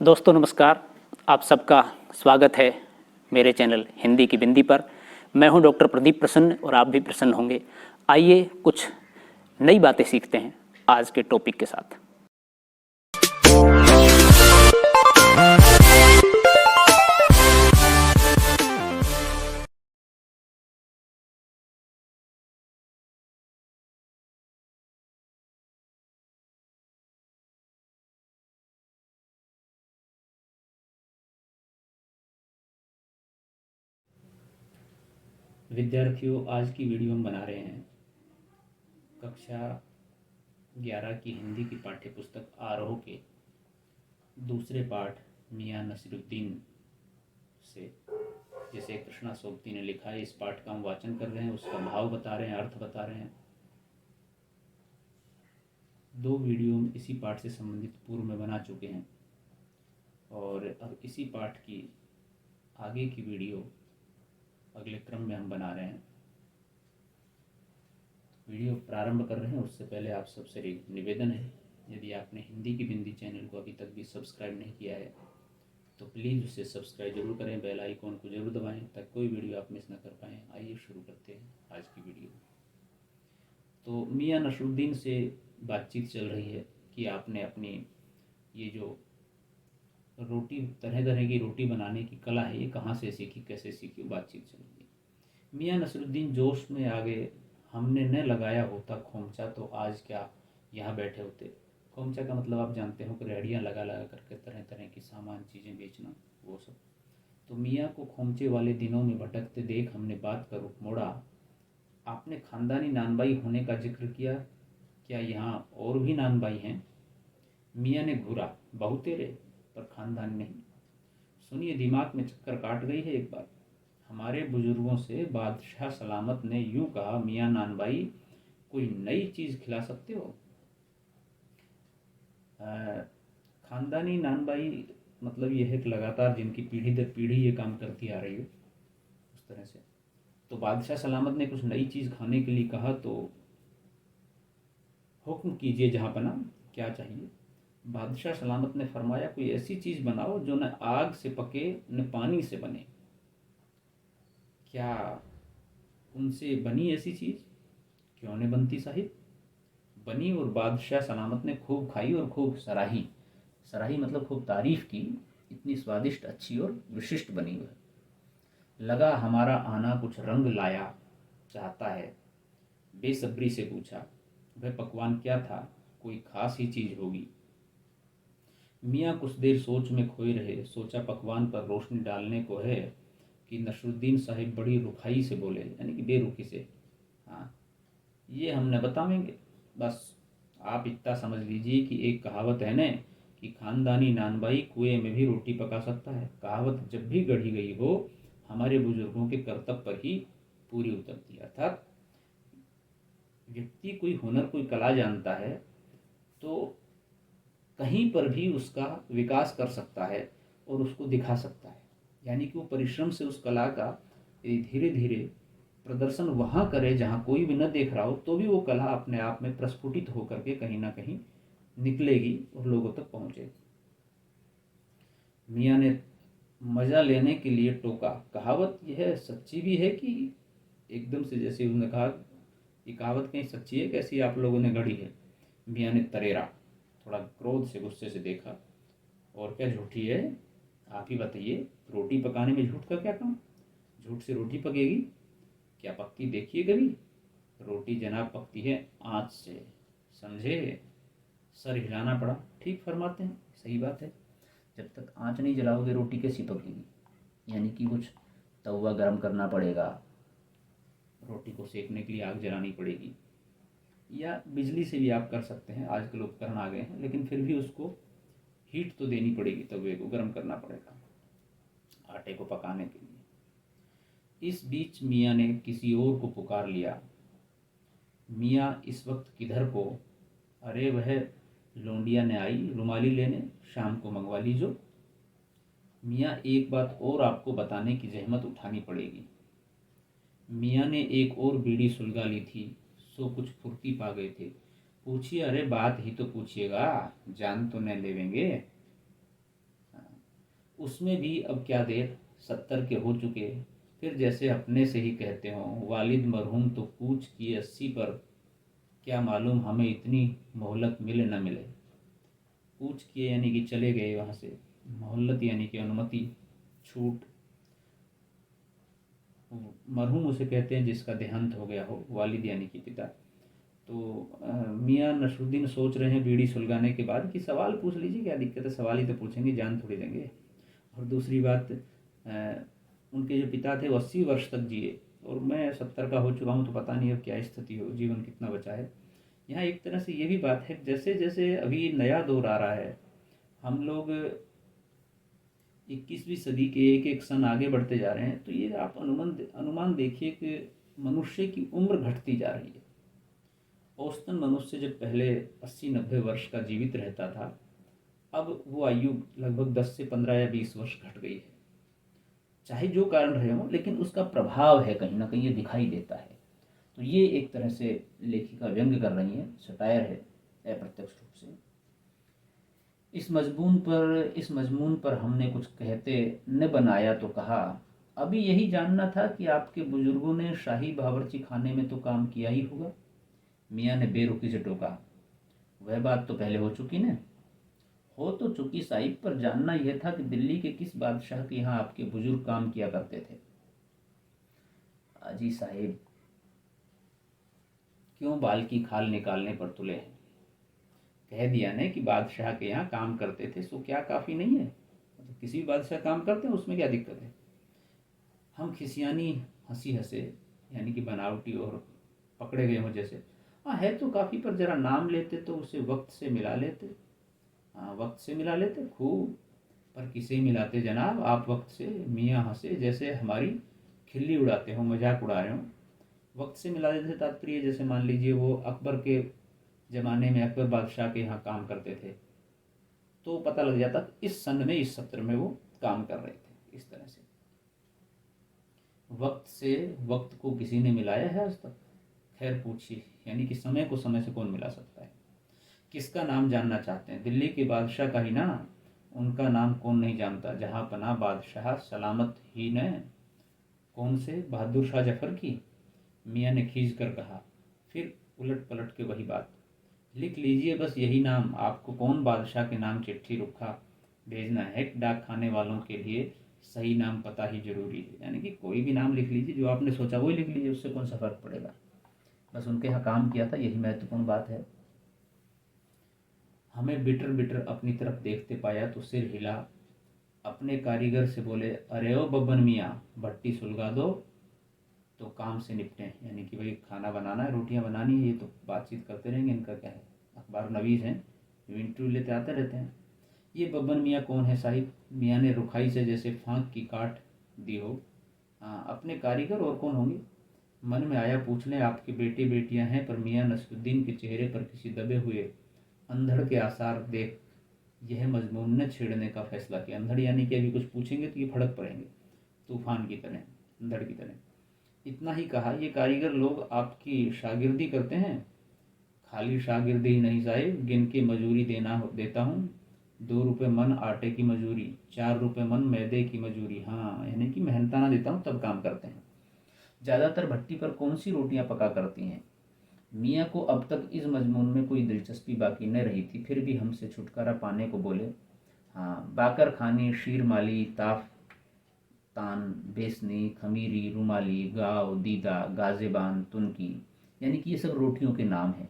दोस्तों नमस्कार। आप सबका स्वागत है मेरे चैनल हिंदी की बिंदी पर। मैं हूं डॉक्टर प्रदीप प्रसन्न और आप भी प्रसन्न होंगे। आइए कुछ नई बातें सीखते हैं आज के टॉपिक के साथ। विद्यार्थियों, आज की वीडियो हम बना रहे हैं कक्षा 11 की हिंदी की पाठ्य पुस्तक आरोह के दूसरे पाठ मियाँ नसीरुद्दीन से। जैसे कृष्णा सोबती ने लिखा है, इस पाठ का हम वाचन कर रहे हैं, उसका भाव बता रहे हैं, अर्थ बता रहे हैं। 2 वीडियो इसी पाठ से संबंधित पूर्व में बना चुके हैं और अब इसी पाठ की आगे की वीडियो अगले क्रम में हम बना रहे हैं। वीडियो प्रारंभ कर रहे हैं उससे पहले आप सबसे एक निवेदन है, यदि आपने हिंदी की बिंदी चैनल को अभी तक भी सब्सक्राइब नहीं किया है तो प्लीज़ उसे सब्सक्राइब जरूर करें, बेल आइकॉन को जरूर दबाएं ताकि कोई वीडियो आप मिस ना कर पाएँ। आइए शुरू करते हैं आज की वीडियो। तो मियाँ नसरुद्दीन से बातचीत चल रही है कि आपने अपनी ये जो रोटी, तरह तरह की रोटी बनाने की कला है, ये कहाँ से सीखी, कैसे सीखी, बातचीत चल रही है। मियाँ नसरुद्दीन जोश में आ गए, हमने न लगाया होता खोमचा तो आज क्या यहाँ बैठे होते। खोमचा का मतलब आप जानते हो कि रेहड़ियाँ लगा लगा करके तरह तरह की सामान चीज़ें बेचना, वो सब। तो मियाँ को खोमचे वाले दिनों में भटकते देख हमने बात का रुख मोड़ा। आपने खानदानी नानबाई होने का जिक्र किया, क्या यहाँ और भी नानबाई हैं? मियाँ ने घूरा, बहू तेरे, पर खानदान नहीं। सुनिए, दिमाग में चक्कर काट गई है एक बार। हमारे बुजुर्गों से बादशाह सलामत ने यूं कहा, मियाँ नानबाई कोई नई चीज़ खिला सकते हो? खानदानी नानबाई मतलब यह है कि लगातार जिनकी पीढ़ी दर पीढ़ी ये काम करती आ रही है, उस तरह से। तो बादशाह सलामत ने कुछ नई चीज़ खाने के लिए कहा तो हुक्म कीजिए जहाँ पना, क्या चाहिए? बादशाह सलामत ने फरमाया, कोई ऐसी चीज़ बनाओ जो न आग से पके न पानी से बने। क्या उनसे बनी ऐसी चीज़? क्यों नहीं बनती साहिब, बनी। और बादशाह सलामत ने खूब खाई और खूब सराही। सराही मतलब खूब तारीफ की, इतनी स्वादिष्ट, अच्छी और विशिष्ट बनी वह। लगा हमारा आना कुछ रंग लाया चाहता है, बेसब्री से पूछा, वह पकवान क्या था? कोई खास ही चीज़ होगी। मियाँ कुछ देर सोच में खोए रहे। सोचा पकवान पर रोशनी डालने को है कि नसरुद्दीन साहिब बड़ी रुखाई से बोले, यानी कि बेरुखी से, हाँ ये हम न बतावेंगे। बस आप इतना समझ लीजिए कि एक कहावत है न कि खानदानी नानबाई कुएं में भी रोटी पका सकता है। कहावत जब भी गढ़ी गई हो, हमारे बुजुर्गों के कर्तव्य पर ही पूरी उतरती है। अर्थात व्यक्ति कोई हुनर, कोई कला जानता है तो कहीं पर भी उसका विकास कर सकता है और उसको दिखा सकता है। यानी कि वो परिश्रम से उस कला का धीरे धीरे प्रदर्शन वहाँ करे जहाँ कोई भी न देख रहा हो, तो भी वो कला अपने आप में प्रस्फुटित होकर के कहीं ना कहीं निकलेगी और लोगों तक पहुँचेगी। मियाँ ने मज़ा लेने के लिए टोका। कहावत यह सच्ची भी है कि एकदम से, जैसे उन्होंने कहा, ये कहावत कहीं सच्ची है कैसी आप लोगों ने गढ़ी है? मियाँ ने तरेरा, थोड़ा क्रोध से, गुस्से से देखा। और क्या झूठी है? आप ही बताइए, रोटी पकाने में झूठ का क्या काम? झूठ से रोटी पकेगी? क्या पकती देखिए कभी? रोटी जनाब पकती है आँच से, समझे? सर हिलाना पड़ा। ठीक फरमाते हैं, सही बात है। जब तक आँच नहीं जलाओगे रोटी कैसी पकेगी? यानी कि कुछ तवा गर्म करना पड़ेगा, रोटी को सेकने के लिए आग जलानी पड़ेगी, या बिजली से भी आप कर सकते हैं, आजकल उपकरण आ गए हैं, लेकिन फिर भी उसको हीट तो देनी पड़ेगी, तवे को गर्म करना पड़ेगा आटे को पकाने के लिए। इस बीच मियाँ ने किसी और को पुकार लिया। मियाँ इस वक्त किधर को? अरे वह लौंडिया ने आई रुमाली लेने, शाम को मंगवा लीजो। मियाँ एक बात और आपको बताने की जहमत उठानी पड़ेगी। मियाँ ने एक और बीड़ी सुलगा ली थी, सो कुछ फुर्ती पा गए थे। पूछिए, अरे बात ही तो पूछिएगा, जान तो न लेवेंगे। उसमें भी अब क्या देर, 70 के हो चुके। फिर जैसे अपने से ही कहते हों, वालिद मरहूम तो कूच किए 80 पर, क्या मालूम हमें इतनी मोहलत मिले न मिले। कूच किए यानी कि चले गए वहाँ से, मोहलत यानी कि अनुमति, छूट। मरहूम उसे कहते हैं जिसका देहांत हो गया हो, वालिद यानी कि पिता। तो मियाँ नसरुद्दीन सोच रहे हैं बीड़ी सुलगाने के बाद कि सवाल पूछ लीजिए, क्या दिक्कत है, सवाल ही तो पूछेंगे, जान थोड़ी देंगे। और दूसरी बात, उनके जो पिता थे वो 80 वर्ष तक जिए, और मैं 70 का हो चुका हूँ, तो पता नहीं अब क्या स्थिति हो, जीवन कितना बचा है। यहाँ एक तरह से ये भी बात है, जैसे जैसे अभी नया दौर आ रहा है, हम लोग 21वीं सदी के एक एक सन आगे बढ़ते जा रहे हैं, तो ये आप अनुमान देखिए कि मनुष्य की उम्र घटती जा रही है। औसतन मनुष्य जब पहले 80-90 वर्ष का जीवित रहता था, अब वो आयु लगभग 10 से 15 या 20 वर्ष घट गई है। चाहे जो कारण रहे हों, लेकिन उसका प्रभाव है, कहीं ना कहीं ये दिखाई देता है। तो ये एक तरह से लेखिका व्यंग्य कर रही है, सटायर है अप्रत्यक्ष रूप से। इस मजमून पर हमने कुछ कहते न बनाया तो कहा, अभी यही जानना था कि आपके बुजुर्गों ने शाही बावर्ची खाने में तो काम किया ही होगा। मियाँ ने बेरुखी से टोका, वह बात तो पहले हो चुकी न। हो तो चुकी साहिब, पर जानना यह था कि दिल्ली के किस बादशाह के यहाँ आपके बुजुर्ग काम किया करते थे। अजी साहिब, क्यों बाल की खाल निकालने पर तुले हैं? कह दिया ने कि बादशाह के यहाँ काम करते थे, सो क्या काफ़ी नहीं है? मतलब किसी भी बादशाह काम करते हैं, उसमें क्या दिक्कत है? हम खिसियानी हंसी हंसे, यानी कि बनावटी और पकड़े गए हों जैसे। हाँ है तो काफ़ी, पर ज़रा नाम लेते तो उसे वक्त से मिला लेते। हाँ वक्त से मिला लेते खूब, पर किसे मिलाते जनाब आप वक्त से? मियाँ हंसे जैसे हमारी खिल्ली उड़ाते हो, मजाक उड़ा रहे हो। वक्त से मिला देते तात्पर्य जैसे मान लीजिए वो अकबर के ज़माने में अकबर बादशाह के यहाँ काम करते थे, तो पता लग जाता इस सन में, इस सत्र में वो काम कर रहे थे, इस तरह से। वक्त से, वक्त को किसी ने मिलाया है आज तक? खैर पूछिए, यानी कि समय को समय से कौन मिला सकता है? किसका नाम जानना चाहते हैं? दिल्ली के बादशाह का ही ना। उनका नाम कौन नहीं जानता, जहाँ पना बादशाह सलामत ही न। कौन से? बहादुर शाह जफर की? मियाँ ने खींच कर कहा। फिर उलट पलट के वही बात, लिख लीजिए बस यही नाम। आपको कौन बादशाह के नाम चिट्ठी रुखा भेजना है? डाक खाने वालों के लिए सही नाम पता ही जरूरी है, यानी कि कोई भी नाम लिख लीजिए, जो आपने सोचा वही लिख लीजिए, उससे कौन सा फर्क पड़ेगा। बस उनके यहाँ काम किया था, यही महत्वपूर्ण बात है। हमें बिटर बिटर अपनी तरफ देखते पाया तो सिर हिला, अपने कारीगर से बोले, अरे ओ बब्बन मियाँ, भट्टी सुलगा दो तो काम से निपटें। यानी कि भाई खाना बनाना है, रोटियां बनानी है, ये तो बातचीत करते रहेंगे, इनका क्या है, अखबार नवीस हैं, इंटरव्यू लेते आते रहते हैं। ये बब्बन मियाँ कौन है साहिब? मियाँ ने रुखाई से जैसे फांक की काट दी हो। अपने कारीगर और कौन होंगे? मन में आया पूछ लें, आपके बेटे बेटियां हैं, पर मियाँ नसरुद्दीन के चेहरे पर किसी दबे हुए अंधड़ के आसार देख यह मजमून ने छेड़ने का फैसला किया। अंधड़ यानी कि अभी कुछ पूछेंगे तो ये फड़क पड़ेंगे, तूफान की तरह, अंधड़ की तरह। इतना ही कहा, ये कारीगर लोग आपकी शागिर्दी करते हैं? खाली शागिर्दी ही नहीं साहिब, गिन के मजूरी देता हूँ। 2 रुपये मन आटे की मजूरी, 4 रुपये मन मैदे की मजूरी। हाँ यानी कि मेहनताना देता हूँ तब काम करते हैं। ज़्यादातर भट्टी पर कौन सी रोटियां पका करती हैं? मियाँ को अब तक इस मजमून में कोई दिलचस्पी बाकी न रही थी, फिर भी हमसे छुटकारा पाने को बोले, हाँ बाकर खानी, शीर माली, ताफ तान, बेसनी, खमीरी, रुमाली, गाव, दीदा, गाजेबान, तुनकी, यानी कि ये सब रोटियों के नाम हैं।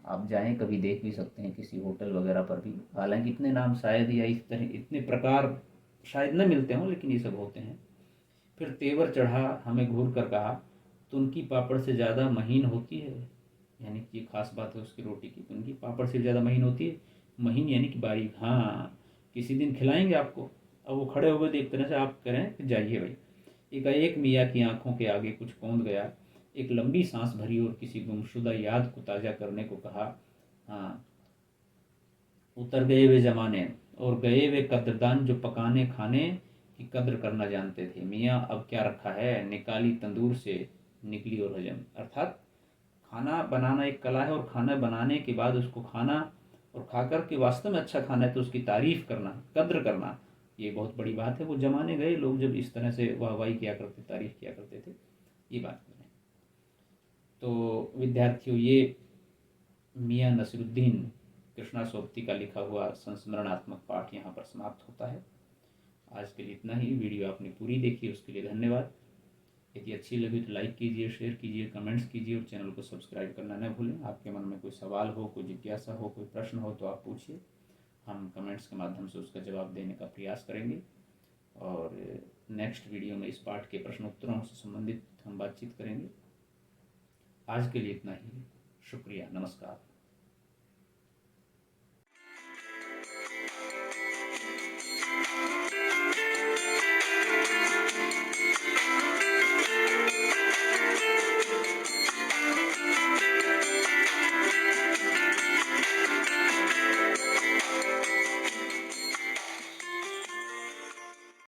आप जाएं कभी, देख भी सकते हैं किसी होटल वगैरह पर भी, हालांकि इतने नाम शायद या इस तरह इतने प्रकार शायद न मिलते हों, लेकिन ये सब होते हैं। फिर तेवर चढ़ा, हमें घूर कर कहा, तुनकी पापड़ से ज़्यादा महीन होती है। यानी कि ये खास बात है उसकी रोटी की, तुनकी पापड़ से ज़्यादा महीन होती है। महीन यानी कि बारीक। हाँ किसी दिन खिलाएंगे आपको। अब वो खड़े हो गए, एक तरह से आप करें कि जाइए भाई। एकाएक मियाँ की आंखों के आगे कुछ कौंध गया, एक लंबी सांस भरी और किसी गुमशुदा याद को ताज़ा करने को कहा। हाँ, उतर गए वे ज़माने और गए वे कद्रदान, जो पकाने खाने की कद्र करना जानते थे। मियाँ अब क्या रखा है, निकाली तंदूर से निकली और हजम। अर्थात खाना बनाना एक कला है, और खाना बनाने के बाद उसको खाना और खाकर के वास्तव में अच्छा खाना है तो उसकी तारीफ करना, कद्र करना, ये बहुत बड़ी बात है। वो जमाने गए लोग जब इस तरह से वाहवाही किया करते, तारीफ किया करते थे। ये बात करें तो विद्यार्थियों, ये मियाँ नसीरुद्दीन कृष्णा सोबती का लिखा हुआ संस्मरणात्मक पाठ यहाँ पर समाप्त होता है। आज के लिए इतना ही। वीडियो आपने पूरी देखी उसके लिए धन्यवाद। यदि अच्छी लगी तो लाइक कीजिए, शेयर कीजिए, कमेंट्स कीजिए और चैनल को सब्सक्राइब करना न भूलें। आपके मन में कोई सवाल हो, कोई जिज्ञासा हो, कोई प्रश्न हो तो आप पूछिए, हम कमेंट्स के माध्यम से उसका जवाब देने का प्रयास करेंगे। और नेक्स्ट वीडियो में इस पाठ के प्रश्नोत्तरों से संबंधित हम बातचीत करेंगे। आज के लिए इतना ही। शुक्रिया, नमस्कार।